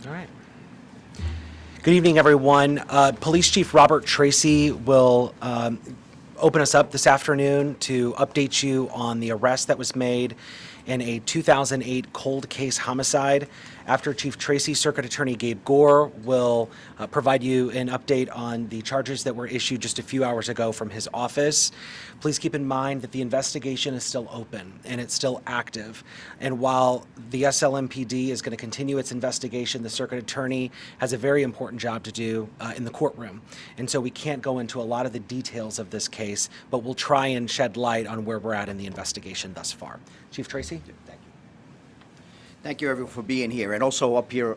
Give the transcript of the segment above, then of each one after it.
All right. Good evening, everyone. Police Chief Robert Tracy will open us up this afternoon to update you on the arrest that was made in a 2008 cold case homicide. After Chief Tracy, Circuit Attorney Gabe Gore will provide you an update on the charges that were issued just a few hours ago from his office. Please keep in mind that the investigation is still open and it's still active. And while the SLMPD is going to continue its investigation, the Circuit Attorney has a very important job to do in the courtroom. And so we can't go into a lot of the details of this case, but we'll try and shed light on where we're at in the investigation thus far. Chief Tracy? Thank you. Thank you, everyone, for being here. And also up here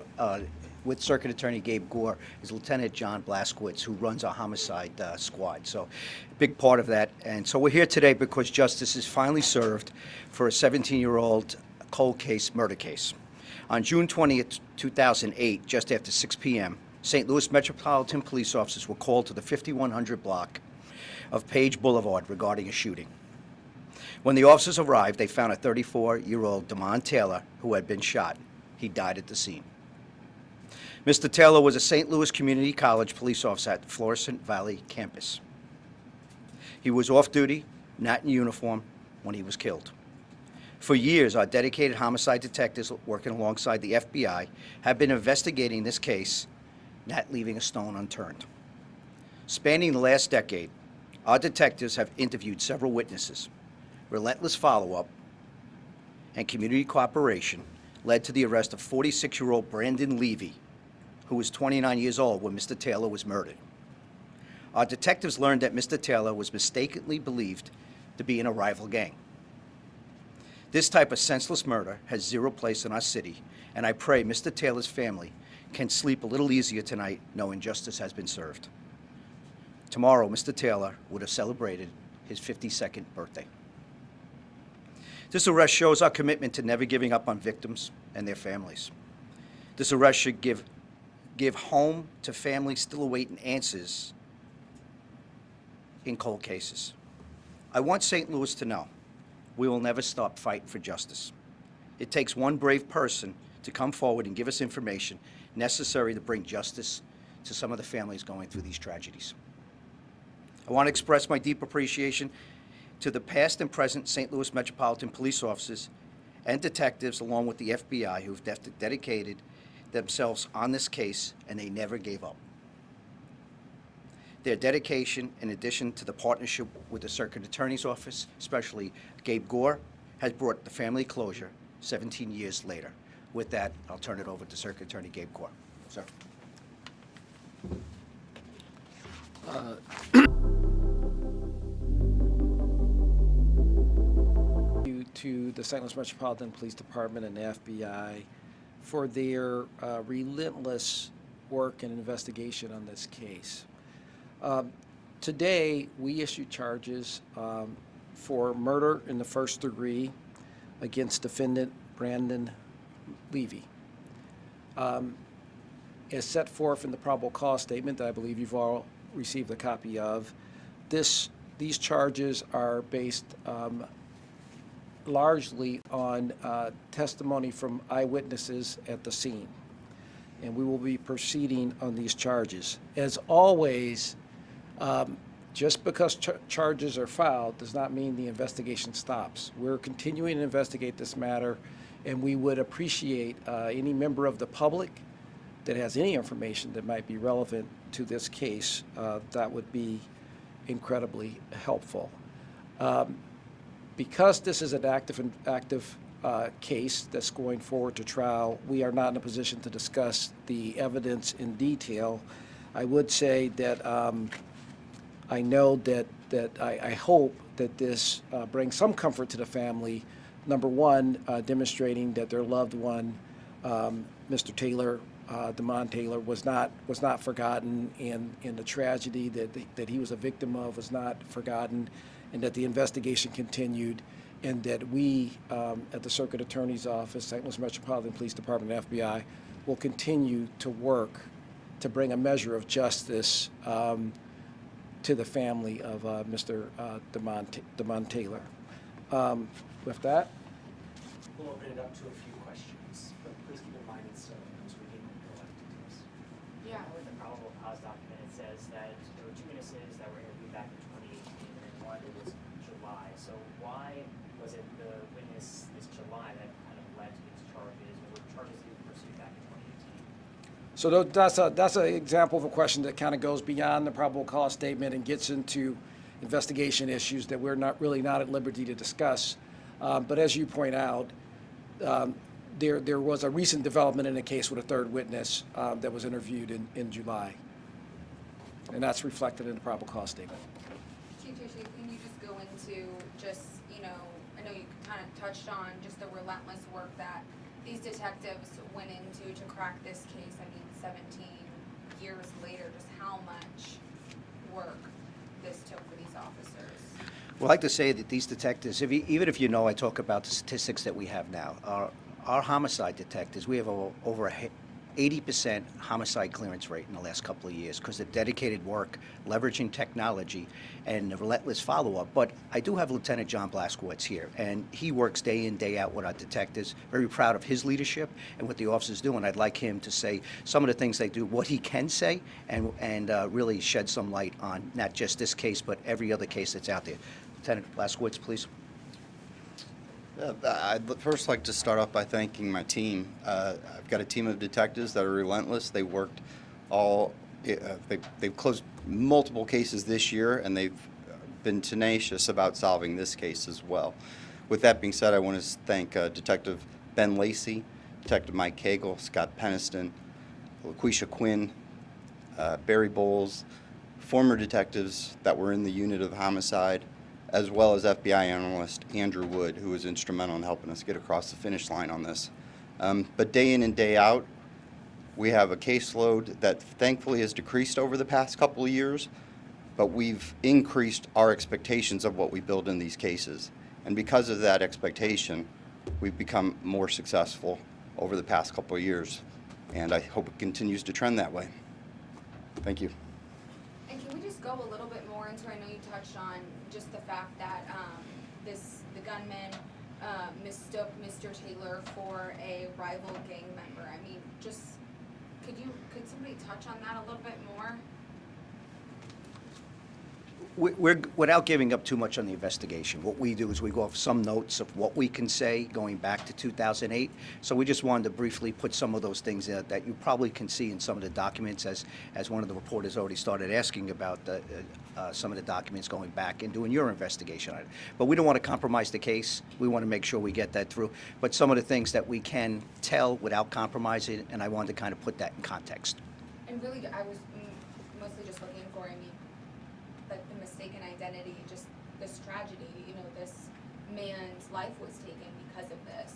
with Circuit Attorney Gabe Gore is Lieutenant John Blaskowitz, who runs our homicide squad. So a big part of that. And so we're here today because justice is finally served for a 17-year-old cold case murder case. On June 20th, 2008, just after 6 p.m., St. Louis Metropolitan Police officers were called to the 5100 block of Page Boulevard regarding a shooting. When the officers arrived, they found a 34-year-old Damon Taylor who had been shot. He died at the scene. Mr. Taylor was a St. Louis Community College police officer at the Florissant Valley campus. He was off duty, not in uniform, when he was killed. For years, our dedicated homicide detectives working alongside the FBI have been investigating this case, not leaving a stone unturned. Spanning the last decade, our detectives have interviewed several witnesses. Relentless follow-up and community cooperation led to the arrest of 46-year-old Brandon Levy, who was 29 years old when Mr. Taylor was murdered. Our detectives learned that Mr. Taylor was mistakenly believed to be in a rival gang. This type of senseless murder has zero place in our city, and I pray Mr. Taylor's family can sleep a little easier tonight knowing justice has been served. Tomorrow, Mr. Taylor would have celebrated his 52nd birthday. This arrest shows our commitment to never giving up on victims and their families. This arrest should give home to families still awaiting answers in cold cases. I want St. Louis to know we will never stop fighting for justice. It takes one brave person to come forward and give us information necessary to bring justice to some of the families going through these tragedies. I want to express my deep appreciation to the past and present St. Louis Metropolitan Police officers and detectives, along with the FBI, who have dedicated themselves on this case, and they never gave up. Their dedication, in addition to the partnership with the Circuit Attorney's Office, especially Gabe Gore, has brought the family closure 17 years later. With that, I'll turn it over to Circuit Attorney Gabe Gore. Sir. To the St. Louis Metropolitan Police Department and the FBI for their relentless work and investigation on this case. Today, we issued charges for murder in the first degree against defendant Brandon Levy. As set forth in the probable cause statement that I believe you've all received a copy of, these charges are based largely on testimony from eyewitnesses at the scene. And we will be proceeding on these charges. As always, just because charges are filed does not mean the investigation stops. We're continuing to investigate this matter, and we would appreciate any member of the public that has any information that might be relevant to this case. That would be incredibly helpful. Because this is an active case that's going forward to trial, we are not in a position to discuss the evidence in detail. I would say that I know that I hope that this brings some comfort to the family. Number one, demonstrating that their loved one, Mr. Taylor, Damon Taylor, was not forgotten, and the tragedy that he was a victim of was not forgotten, and that the investigation continued, and that we at the Circuit Attorney's Office, St. Louis Metropolitan Police Department, and FBI will continue to work to bring a measure of justice to the family of Mr. Damon Taylor. With that, we'll open it up to a few questions, but please keep in mind it's reading. Yeah, with the probable cause document, it says that there were 2 witnesses that were interviewed back in 2018, and then one that was July. So why was it the witness this July that kind of led to these charges, or were charges even pursued back in 2018? So that's an example of a question that kind of goes beyond the probable cause statement and gets into investigation issues that we're not at liberty to discuss. But as you point out, there was a recent development in a case with a third witness that was interviewed in July. And that's reflected in the probable cause statement. Chief Tichy, can you just go into just, I know you kind of touched on just the relentless work that these detectives went into to crack this case. 17 years later, just how much work this took for these officers. Well, I like to say that these detectives, even if I talk about the statistics that we have now, our homicide detectives, we have over 80% homicide clearance rate in the last couple of years because of dedicated work, leveraging technology, and the relentless follow-up. But I do have Lieutenant John Blaskowitz here, and he works day in, day out with our detectives. Very proud of his leadership and what the officers do, and I'd like him to say some of the things they do, what he can say, and really shed some light on not just this case, but every other case that's out there. Lieutenant Blaskowitz, please. I'd first like to start off by thanking my team. I've got a team of detectives that are relentless. They worked they've closed multiple cases this year, and they've been tenacious about solving this case as well. With that being said, I want to thank Detective Ben Lacey, Detective Mike Cagle, Scott Peniston, LaQuisha Quinn, Barry Bowles, former detectives that were in the unit of homicide, as well as FBI analyst Andrew Wood, who was instrumental in helping us get across the finish line on this. But day in and day out, we have a caseload that thankfully has decreased over the past couple of years, but we've increased our expectations of what we build in these cases. And because of that expectation, we've become more successful over the past couple of years. And I hope it continues to trend that way. Thank you. And can we just go a little bit more into, I know you touched on just the fact that the gunman mistook Mr. Taylor for a rival gang member. Could somebody touch on that a little bit more? We're without giving up too much on the investigation. What we do is we go off some notes of what we can say going back to 2008. So we just wanted to briefly put some of those things that you probably can see in some of the documents, as one of the reporters already started asking about some of the documents going back and doing your investigation on it. But we don't want to compromise the case. We want to make sure we get that through. But some of the things that we can tell without compromising, and I wanted to kind of put that in context. And really, I was mostly just looking for, like the mistaken identity, just this tragedy, this man's life was taken because of this.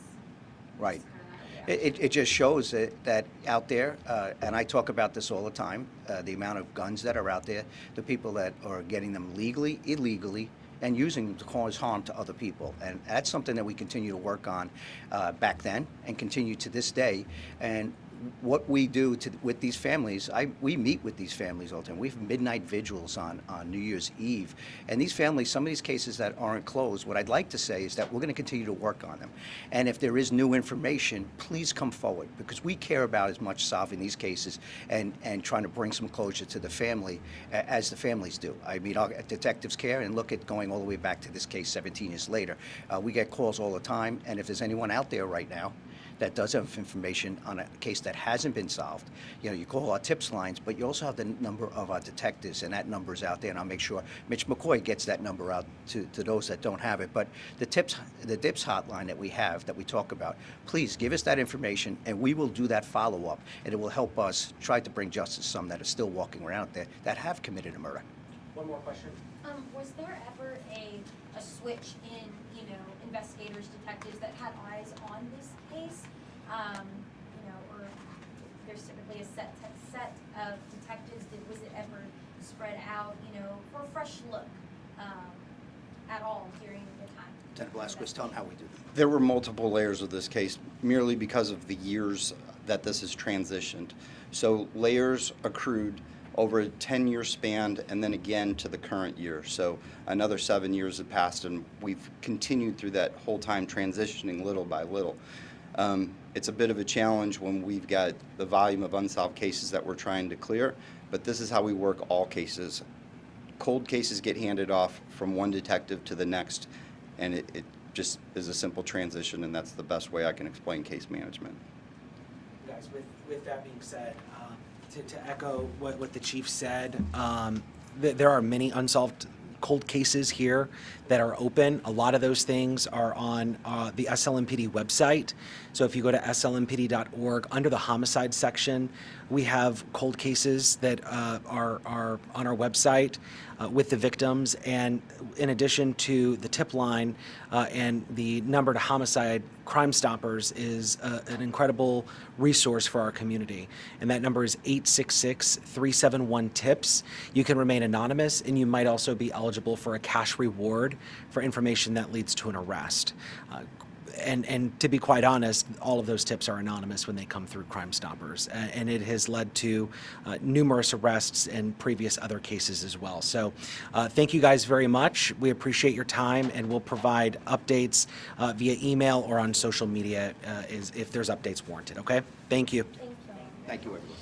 Right. Just kinda that reaction. It just shows that out there, and I talk about this all the time, the amount of guns that are out there, the people that are getting them legally, illegally, and using them to cause harm to other people. And that's something that we continue to work on back then and continue to this day. And what we do with these families, we meet with these families all the time. We have midnight vigils on New Year's Eve. And these families, some of these cases that aren't closed, what I'd like to say is that we're going to continue to work on them. And if there is new information, please come forward, because we care about as much solving these cases and trying to bring some closure to the family as the families do. Our detectives care, and look at going all the way back to this case 17 years later. We get calls all the time, and if there's anyone out there right now that does have information on a case that hasn't been solved, you call our tips lines, but you also have the number of our detectives, and that number's out there, and I'll make sure Mitch McCoy gets that number out to those that don't have it. But the DIPS hotline that we have, that we talk about, please give us that information, and we will do that follow-up, and it will help us try to bring justice to some that are still walking around there that have committed a murder. One more question. Was there ever a switch in, investigators, detectives that had eyes on this case? Or there's typically a set of detectives. Was it ever spread out, for a fresh look at all during the time? Lieutenant Blaskowitz, tell them how we do that. There were multiple layers of this case merely because of the years that this has transitioned. So layers accrued over a 10-year span, and then again to the current year. So another 7 years have passed, and we've continued through that whole time transitioning little by little. It's a bit of a challenge when we've got the volume of unsolved cases that we're trying to clear, but this is how we work all cases. Cold cases get handed off from one detective to the next, and it just is a simple transition, and that's the best way I can explain case management. Guys, with that being said, to echo what the chief said, there are many unsolved cold cases here that are open. A lot of those things are on the SLMPD website. So if you go to slmpd.org, under the homicide section, we have cold cases that are on our website with the victims. And in addition to the tip line and the number to homicide, Crime Stoppers is an incredible resource for our community. And that number is 866-371-TIPS. You can remain anonymous, and you might also be eligible for a cash reward for information that leads to an arrest. And to be quite honest, all of those tips are anonymous when they come through Crime Stoppers, and it has led to numerous arrests and previous other cases as well. So thank you guys very much. We appreciate your time, and we'll provide updates via email or on social media if there's updates warranted, okay? Thank you. Thank you. Thank you, everyone.